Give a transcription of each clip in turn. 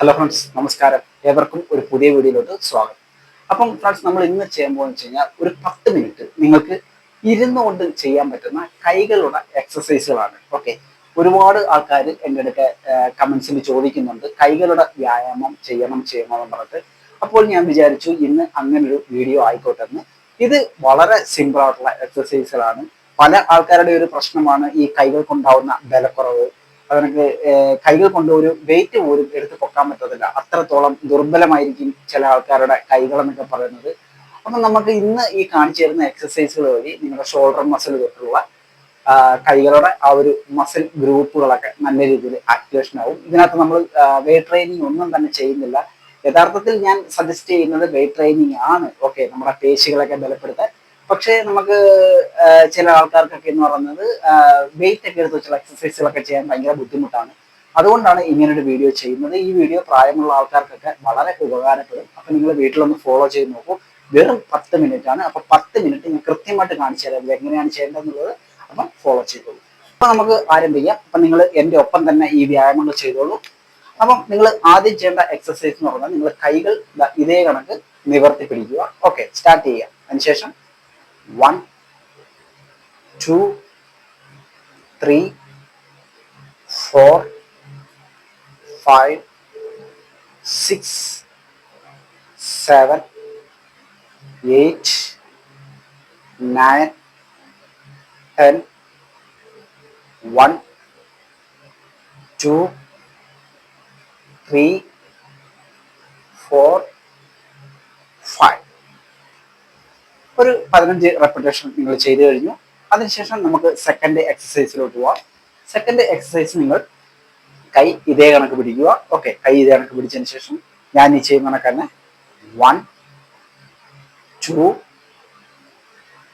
Hello friends, നമസ്കാരം. ഏവർക്കും ഒരു പുതിയ വീഡിയോയിലോട്ട് സ്വാഗതം. അപ്പം ഫ്രണ്ട്സ്, നമ്മൾ ഇന്ന് ചെയ്യാൻ പോകുന്നത് വെച്ച് കഴിഞ്ഞാൽ ഒരു 10 മിനിറ്റ് നിങ്ങൾക്ക് ഇരുന്നുകൊണ്ട് ചെയ്യാൻ പറ്റുന്ന കൈകളുടെ എക്സസൈസുകളാണ്. ഓക്കെ, ഒരുപാട് ആൾക്കാർ എൻ്റെ അടുത്ത് കമന്റ്സിൽ ചോദിക്കുന്നുണ്ട് കൈകളുടെ വ്യായാമം ചെയ്യണോ എന്ന് പറഞ്ഞിട്ട്. അപ്പോൾ ഞാൻ വിചാരിച്ചു ഇന്ന് അങ്ങനൊരു വീഡിയോ ആയിക്കോട്ടെ എന്ന്. ഇത് വളരെ സിമ്പിൾ ആയിട്ടുള്ള എക്സസൈസുകളാണ്. പല ആൾക്കാരുടെ ഒരു പ്രശ്നമാണ് ഈ കൈകൾക്കുണ്ടാവുന്ന ബലക്കുറവ്. അവർക്ക് കൈകൾ കൊണ്ട് ഒരു വെയിറ്റ് പോലും എടുത്ത് പൊക്കാൻ പറ്റത്തില്ല, അത്രത്തോളം ദുർബലമായിരിക്കും ചില ആൾക്കാരുടെ കൈകൾ എന്നൊക്കെ പറയുന്നത്. അപ്പം നമുക്ക് ഇന്ന് ഈ കാണിച്ചു തരുന്ന എക്സസൈസുകൾ വഴി നിങ്ങളുടെ ഷോൾഡർ മസിൽ തൊട്ടുള്ള കൈകളുടെ ആ ഒരു മസിൽ ഗ്രൂപ്പുകളൊക്കെ നല്ല രീതിയിൽ ആക്ടിവേഷൻ ആവും. ഇതിനകത്ത് നമ്മൾ വെയിറ്റ് ട്രെയിനിങ് ഒന്നും തന്നെ ചെയ്യുന്നില്ല. യഥാർത്ഥത്തിൽ ഞാൻ സജസ്റ്റ് ചെയ്യുന്നത് വെയിറ്റ് ട്രെയിനിങ് ആണ്. ഓക്കെ, നമ്മുടെ പേശികളൊക്കെ ബലപ്പെടുത്താൻ. പക്ഷേ നമുക്ക് ചില ആൾക്കാർക്കൊക്കെ എന്ന് പറയുന്നത് വെയിറ്റ് ഒക്കെ എടുത്ത് വെച്ചുള്ള എക്സസൈസുകളൊക്കെ ചെയ്യാൻ ഭയങ്കര ബുദ്ധിമുട്ടാണ്. അതുകൊണ്ടാണ് ഇങ്ങനൊരു വീഡിയോ ചെയ്യുന്നത്. ഈ വീഡിയോ പ്രായമുള്ള ആൾക്കാർക്കൊക്കെ വളരെ ഉപകാരപ്പെടും. അപ്പൊ നിങ്ങൾ വീട്ടിലൊന്ന് ഫോളോ ചെയ്ത് നോക്കൂ. വെറും 10 മിനിറ്റ് ആണ്. അപ്പൊ 10 മിനിറ്റ് ഞാൻ കൃത്യമായിട്ട് കാണിച്ചു തരാം എങ്ങനെയാണ് ചെയ്യേണ്ടതെന്നുള്ളത്. അപ്പം ഫോളോ ചെയ്തോളൂ. അപ്പൊ നമുക്ക് ആരംഭിക്കാം. അപ്പൊ നിങ്ങൾ എൻ്റെ ഒപ്പം തന്നെ ഈ വ്യായാമങ്ങൾ ചെയ്തോളൂ. അപ്പം നിങ്ങൾ ആദ്യം ചെയ്യേണ്ട എക്സസൈസ് എന്ന് പറഞ്ഞാൽ നിങ്ങൾ കൈകൾ ഇതേ കണക്ക് നിവർത്തി പിടിക്കുക. ഓക്കെ, സ്റ്റാർട്ട് ചെയ്യുക. അതിനുശേഷം 1, 2, 3, 4, 5, 6, 7, 8, 9, 10, 1, 2, 3, 4, 5. ഒരു 15 റെപ്പിറ്റേഷൻ നിങ്ങൾ ചെയ്തു കഴിഞ്ഞു. അതിനുശേഷം നമുക്ക് സെക്കൻഡ് എക്സസൈസിലോട്ട് പോവാം. സെക്കൻഡ് എക്സസൈസ് നിങ്ങൾ കൈ ഇതേ കണക്ക് പിടിക്കുക. ഓക്കെ, കൈ ഇതേ കണക്ക് പിടിച്ചതിന് ശേഷം ഞാൻ ഈ ചെയ്യുന്ന കണക്ക് തന്നെ 1, 2,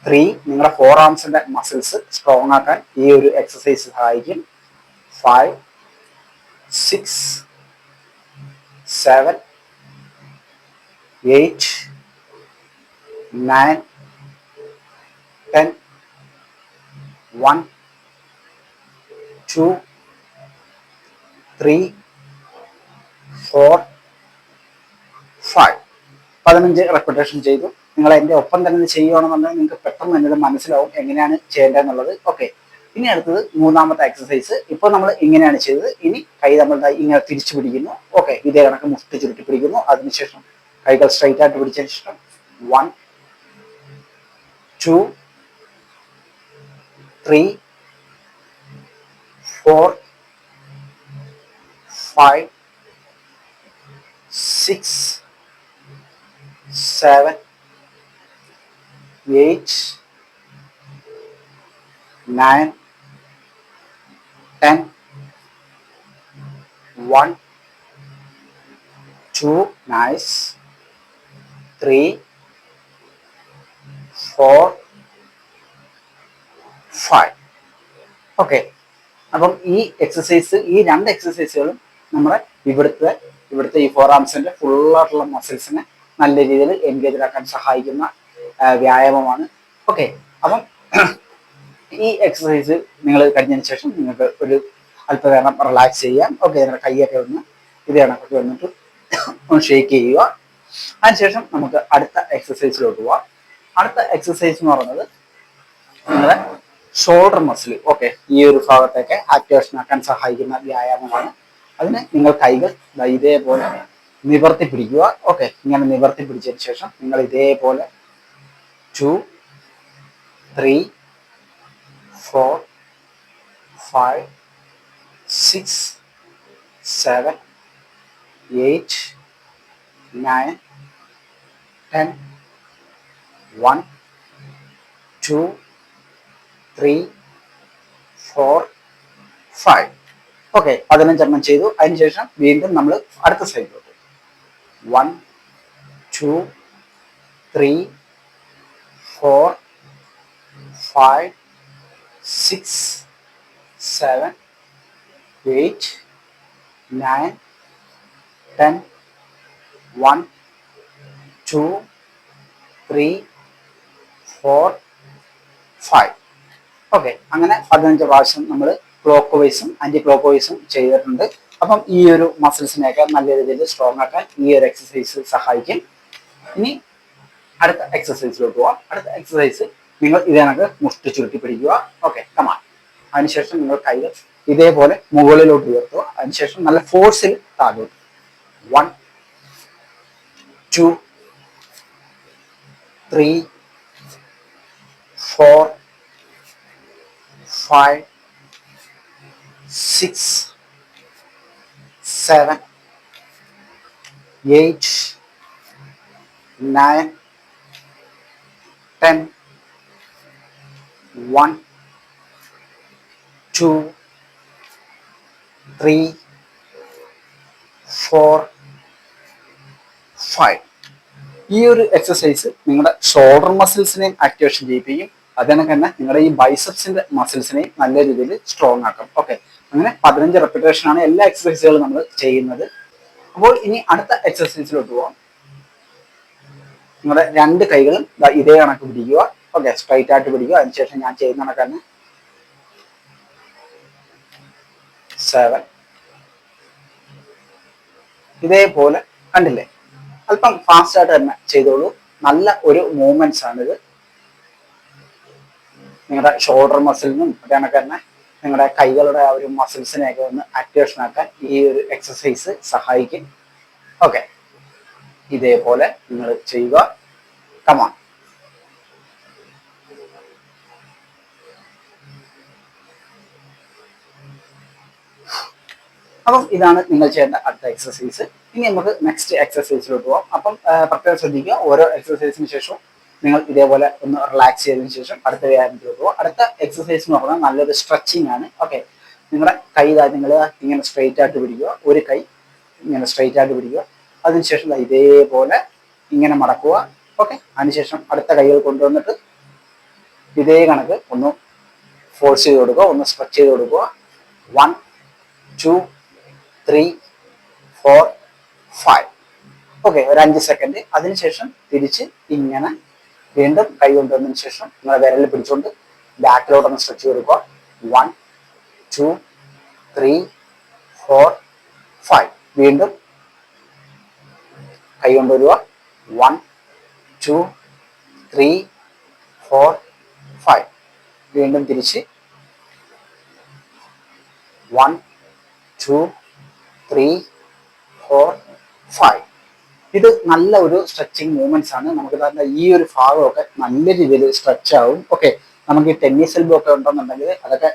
3. നിങ്ങളുടെ ഫോർ ആംസിന്റെ മസിൽസ് സ്ട്രോങ് ആക്കാൻ ഈ ഒരു എക്സസൈസ് സഹായിക്കും. 5, 6, 7, 8, 9, 10, 1, 2, 3, 4, 5. 15 റെപ്പിറ്റേഷൻ ചെയ്തു. നിങ്ങൾ എൻ്റെ ഒപ്പം തന്നെ ചെയ്യുകയാണെന്നുണ്ടെങ്കിൽ നിങ്ങൾക്ക് പെട്ടെന്ന് തന്നെ ഇത് മനസ്സിലാവും എങ്ങനെയാണ് ചെയ്യേണ്ടതെന്നുള്ളത്. ഓക്കെ, ഇനി അടുത്തത് മൂന്നാമത്തെ എക്സസൈസ്. ഇപ്പൊ നമ്മൾ ഇങ്ങനെയാണ് ചെയ്തത്. ഇനി കൈ നമ്മൾ ഇങ്ങനെ തിരിച്ചു പിടിക്കുന്നു. ഓക്കെ, ഇതേ കണക്ക് മുഷ്ടി ചുരുട്ടി പിടിക്കുന്നു. അതിനുശേഷം കൈകൾ സ്ട്രൈറ്റ് ആയിട്ട് പിടിച്ചതിന് ശേഷം 1, 2, 3, 4, 5, 6, 7, 8, 9, 10, 1, 2, nice, 3, 4, 5. ഓക്കെ, അപ്പം ഈ രണ്ട് എക്സസൈസുകളും നമ്മുടെ ഇവിടുത്തെ ഈ ഫോർ ആംസിന്റെ ഫുള്ളായിട്ടുള്ള മസിൽസിനെ നല്ല രീതിയിൽ എൻഗേജ് ആക്കാൻ സഹായിക്കുന്ന വ്യായാമമാണ്. ഓക്കെ, അപ്പം ഈ എക്സസൈസ് നിങ്ങൾ കഴിഞ്ഞതിന് ശേഷം നിങ്ങൾക്ക് ഒരു അല്പനേരം റിലാക്സ് ചെയ്യാം. ഓക്കെ, നിങ്ങളുടെ കൈയൊക്കെ ഒന്ന് ഇതേ കണക്കൊക്കെ വന്നിട്ട് ഒന്ന് ഷേക്ക് ചെയ്യുക. അതിനുശേഷം നമുക്ക് അടുത്ത എക്സസൈസിലോട്ട് പോവാം. അടുത്ത എക്സസൈസ് എന്ന് പറയുന്നത് നിങ്ങളുടെ ഷോൾഡർ മസിൽ. ഓക്കെ, ഈ ഒരു ഭാഗത്തൊക്കെ ആക്ടിവേഷൻ ആക്കാൻ സഹായിക്കുന്ന വ്യായാമമാണ്. അതിന് നിങ്ങൾ കൈകൾ ഇതേപോലെ നിവർത്തി പിടിക്കുക. ഓക്കെ, ഇങ്ങനെ നിവർത്തി പിടിച്ചതിന് ശേഷം നിങ്ങൾ ഇതേപോലെ 2, 3, 4, 5, 6, 7, 8, 9, 10, 1, 2, 3, 4, 5. ഓക്കെ, 15 ചെയ്തു. അതിനുശേഷം വീണ്ടും നമ്മൾ അടുത്ത സൈഡിലോട്ട് 1, 2, 3, 4, 5, 6, 7, 8, 9, 10, 1, 2, 3, 4, 5. ഓക്കെ, അങ്ങനെ 15 പ്രാവശ്യം നമ്മൾ ക്ലോക്ക് വൈസും ആന്റി ക്ലോക്ക് വൈസും ചെയ്തിട്ടുണ്ട്. അപ്പം ഈ ഒരു മസിൽസിനെയൊക്കെ നല്ല രീതിയിൽ സ്ട്രോങ് ആക്കാൻ ഈ ഒരു എക്സസൈസ് സഹായിക്കും. ഇനി അടുത്ത എക്സസൈസിലോട്ട് പോവാം. അടുത്ത എക്സസൈസ് നിങ്ങൾ ഇതിനകത്ത് മുഷ്ടി ചുരുട്ടി പിടിക്കുക. Okay, come on. അതിനുശേഷം നിങ്ങൾ കൈകൾ ഇതേപോലെ മുകളിലോട്ട് ഉയർത്തുക. അതിനുശേഷം നല്ല ഫോഴ്സിൽ താഴോട്ട്. 1 2 3 4 5 6 7 8 9 10 1 2 3 4 5. ഈ ഒരു എക്സസൈസ് നിങ്ങളുടെ ഷോൾഡർ മസിൽസിനെയും ആക്ടിവേഷൻ ചെയ്യിപ്പിക്കും. അതിനെ തന്നെ നിങ്ങളുടെ ഈ ബൈസെപ്സിന്റെ മസിൽസിനെയും നല്ല രീതിയിൽ സ്ട്രോങ് ആക്കും. ഓക്കെ, അങ്ങനെ 15 റെപ്പിറ്റേഷൻ ആണ് എല്ലാ എക്സസൈസുകളും നമ്മൾ ചെയ്യുന്നത്. അപ്പോൾ ഇനി അടുത്ത എക്സസൈസിലോട്ട് പോവാം. നിങ്ങളുടെ 2 കൈകളും ഇതേ കണക്ക് പിടിക്കുക. ഓക്കെ, സ്ട്രൈറ്റ് ആയിട്ട് പിടിക്കുക. അതിനുശേഷം ഞാൻ ചെയ്യുന്ന കണക്ക് തന്നെ 7 ഇതേപോലെ കണ്ടില്ലേ? അല്പം ഫാസ്റ്റ് ആയിട്ട് തന്നെ ചെയ്തോളൂ. നല്ല ഒരു മൂവ്മെന്റ്സ് ആണിത്. നിങ്ങളുടെ ഷോൾഡർ മസിലിനും അതേണക്ക് തന്നെ നിങ്ങളുടെ കൈകളുടെ ആ ഒരു മസിൽസിനെയൊക്കെ ഒന്ന് ആക്ടിവേഷൻ ആക്കാൻ ഈ ഒരു എക്സസൈസ് സഹായിക്കും. ഓക്കെ, ഇതേപോലെ നിങ്ങൾ ചെയ്യുക. കമാൺ. അപ്പം ഇതാണ് നിങ്ങൾ ചെയ്യേണ്ട അടുത്ത എക്സസൈസ്. ഇനി നമുക്ക് നെക്സ്റ്റ് എക്സസൈസിലോട്ട് പോകാം. അപ്പം പ്രത്യേകം ശ്രദ്ധിക്കുക, ഓരോ എക്സസൈസിന് ശേഷവും നിങ്ങൾ ഇതേപോലെ ഒന്ന് റിലാക്സ് ചെയ്തതിനു ശേഷം അടുത്ത വ്യായാമത്തിലോട്ട് പോകുക. അടുത്ത എക്സസൈസ് എന്ന് പറഞ്ഞാൽ നല്ലൊരു സ്ട്രെച്ചിങ് ആണ്. ഓക്കെ, നിങ്ങളുടെ കൈ നിങ്ങൾ ഇങ്ങനെ സ്ട്രെയിറ്റ് ആയിട്ട് പിടിക്കുക. ഒരു കൈ ഇങ്ങനെ സ്ട്രെയിറ്റ് ആയിട്ട് പിടിക്കുക. അതിനുശേഷം ഇതേപോലെ ഇങ്ങനെ മടക്കുക. ഓക്കെ, അതിനുശേഷം അടുത്ത കൈകൾ കൊണ്ടുവന്നിട്ട് ഇതേ കണക്ക് ഒന്ന് ഫോഴ്സ് ചെയ്ത് കൊടുക്കുക, ഒന്ന് സ്ട്രെച്ച് ചെയ്ത് കൊടുക്കുക. 1 2 3 4 5. ഓക്കെ, ഒരു 5 സെക്കൻഡ്. അതിനുശേഷം തിരിച്ച് ഇങ്ങനെ വീണ്ടും കൈ കൊണ്ടുവന്നതിന് ശേഷം നിങ്ങളെ വിരലിൽ പിടിച്ചുകൊണ്ട് ബാക്കിലോട്ടൊന്ന് സ്ട്രെച്ച് കൊടുക്കുക. 1 2 3 4 5. വീണ്ടും കൈ കൊണ്ടുവരിക. 1 2 3 4 5. വീണ്ടും തിരിച്ച് 1 2 3 4 5. ഇത് നല്ല ഒരു സ്ട്രെച്ചിങ് മൂവ്മെന്റ്സ് ആണ്. നമുക്ക് തന്നെ ഈ ഒരു ഭാഗമൊക്കെ നല്ല രീതിയിൽ സ്ട്രെച്ച് ആവും. ഓക്കെ, നമുക്ക് ഈ ടെന്നീസ് എൽബോ ഒക്കെ ഉണ്ടെന്നുണ്ടെങ്കിൽ അതൊക്കെ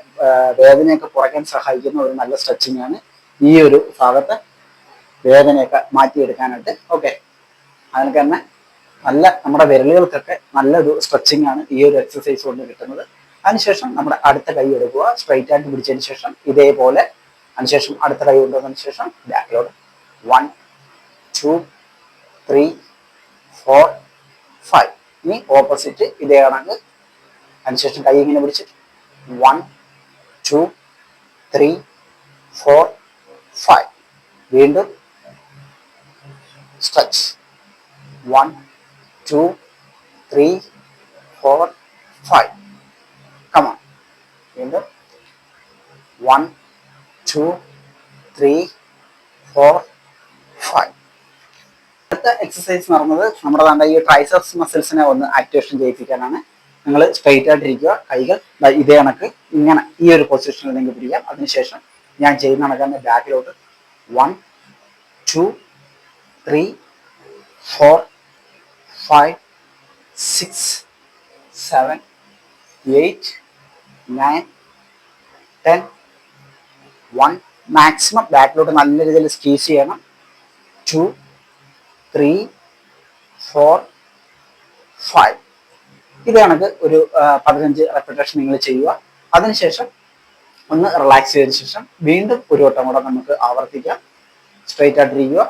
വേദനയൊക്കെ കുറയ്ക്കാൻ സഹായിക്കുന്ന ഒരു നല്ല സ്ട്രെച്ചിങ് ആണ്. ഈ ഒരു ഭാഗത്ത് വേദനയൊക്കെ മാറ്റിയെടുക്കാനായിട്ട്. ഓക്കെ, അതിനൊക്കെ തന്നെ നല്ല നമ്മുടെ വിരലുകൾക്കൊക്കെ നല്ലൊരു സ്ട്രെച്ചിങ് ആണ് ഈ ഒരു എക്സസൈസ് കൊണ്ട് കിട്ടുന്നത്. അതിനുശേഷം നമ്മുടെ അടുത്ത കൈ എടുക്കുക, സ്ട്രൈറ്റ് ആയിട്ട് പിടിച്ചതിന് ശേഷം ഇതേപോലെ. അതിനുശേഷം അടുത്ത കൈ കൊണ്ടുവന്നതിന് ശേഷം ബാക്കിലോട്ട്. 1 2 3 4 5. ഇനി ഓപ്പോസിറ്റ് ഇതേ കണക്ക്. അതിനുശേഷം കൈ ഇങ്ങനെ പിടിച്ച് 1 2 3 4 5. വീണ്ടും സ്ട്രെച്ച്. 1 2 3 4 5. കമാൺ. വീണ്ടും 1 2 3 4 5. അടുത്ത എക്സസൈസ് നടന്നത് നമ്മുടെ ഈ ട്രൈസെപ്സ് മസിൽസിനെ ഒന്ന് ആക്ടിവേഷൻ ചെയ്യിപ്പിക്കാനാണ്. നിങ്ങൾ സ്ട്രെയിറ്റ് ആയിട്ടിരിക്കുക. കൈകൾ ഇതേ കണക്ക് ഇങ്ങനെ ഈ ഒരു പൊസിഷനിൽ നിങ്ങൾക്ക് പിടിക്കാം. അതിനുശേഷം ഞാൻ ചെയ്യുന്ന കണക്കാണ് ബാക്കിലോട്ട്. 1 2 3 4 5 6 7 8 9 10 1. മാക്സിമം ബാക്കിലോട്ട് നല്ല രീതിയിൽ സ്ക്വീസ് ചെയ്യണം. 2 3 4 5. ഇത് കണക്ക് ഒരു 15 റെപ്പിറ്റേഷൻ നിങ്ങൾ ചെയ്യുക. അതിനുശേഷം ഒന്ന് റിലാക്സ് ചെയ്തതിനു ശേഷം വീണ്ടും ഒരു വട്ടം കൂടെ നമുക്ക് ആവർത്തിക്കാം. സ്ട്രെയിറ്റ് ആയിട്ടിരിക്കുക.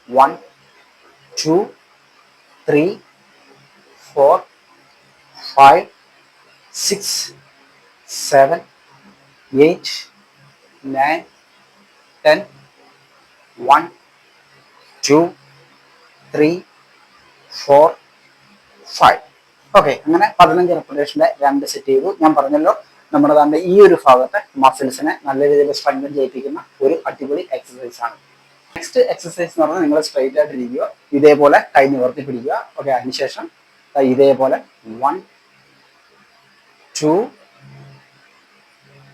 1 2 3 4 5 6 7 8 9 10 1 2 3 4 5. ഓക്കെ, അങ്ങനെ 15 റെപ്പിറ്റേഷന്റെ 2 സെറ്റ് ചെയ്തു. ഞാൻ പറഞ്ഞല്ലോ നമ്മുടെ തന്നെ ഈ ഒരു ഭാഗത്തെ മസിൽസിനെ നല്ല രീതിയിൽ സ്ട്രെങ്തൻ ചെയ്യിപ്പിക്കുന്ന ഒരു അടിപൊളി എക്സസൈസ് ആണ്. നെക്സ്റ്റ് എക്സസൈസ് എന്ന് പറഞ്ഞാൽ നിങ്ങൾ സ്ട്രൈറ്റ് ആയിട്ട് ഇരിക്കുക, ഇതേപോലെ കൈ നിവർത്തി പിടിക്കുക. ഓക്കെ, അതിനുശേഷം ഇതേപോലെ 1 2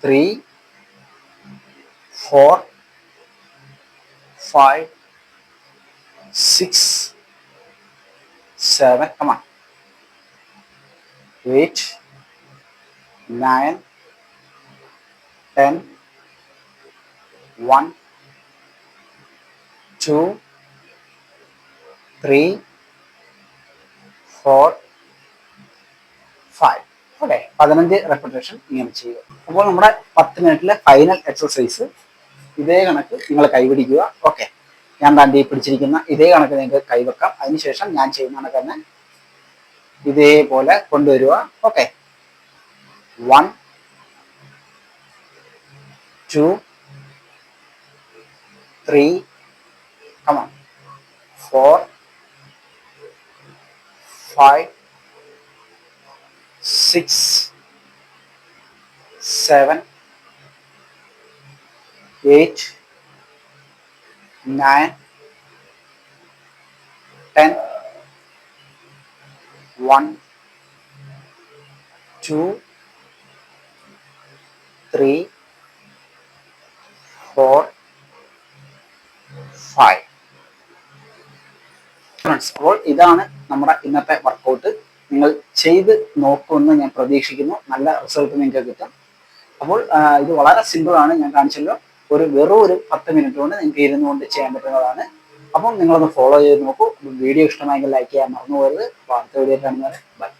3 4 5 6 7 come on 8 9 10 1 2 3 4 5. ഓക്കെ, 15 റെപ്പിറ്റേഷൻ ഇങ്ങനെ ചെയ്യുക. അപ്പോൾ നമ്മുടെ 10 മിനിറ്റിലെ ഫൈനൽ എക്സസൈസ് ഇതേ കണക്ക് നിങ്ങൾ കൈപിടിക്കുക. ഓക്കെ, ഞാൻ താണ്ടി പിടിച്ചിരിക്കുന്ന ഇതേ കണക്ക് നിങ്ങൾക്ക് കൈവെക്കാം. അതിനുശേഷം ഞാൻ ചെയ്യുന്ന കണക്ക് തന്നെ ഇതേപോലെ കൊണ്ടുവരിക. Okay, 1 2 3 come on 4 5 6 7 8 9 10 1 2 3 4 5. ഫ്രണ്ട്സ്, അപ്പോൾ ഇതാണ് നമ്മുടെ ഇന്നത്തെ വർക്കൗട്ട്. നിങ്ങൾ ചെയ്ത് നോക്കുമെന്ന് ഞാൻ പ്രതീക്ഷിക്കുന്നു. നല്ല റിസൾട്ട് നിങ്ങൾക്ക് കിട്ടും. അപ്പോൾ ഇത് വളരെ സിമ്പിൾ ആണ്. ഞാൻ കാണിച്ചല്ലോ, വെറും ഒരു 10 മിനിറ്റ് കൊണ്ട് നിങ്ങൾക്ക് ഇരുന്നുകൊണ്ട് ചെയ്യാൻ പറ്റുന്നതാണ്. അപ്പം നിങ്ങളൊന്ന് ഫോളോ ചെയ്ത് നോക്കൂ. വീഡിയോ ഇഷ്ടമായെങ്കിൽ ലൈക്ക് ചെയ്യാൻ മറന്നു പോകരുത്. അടുത്ത വീഡിയോ കാണുന്നവരെ ബൈ.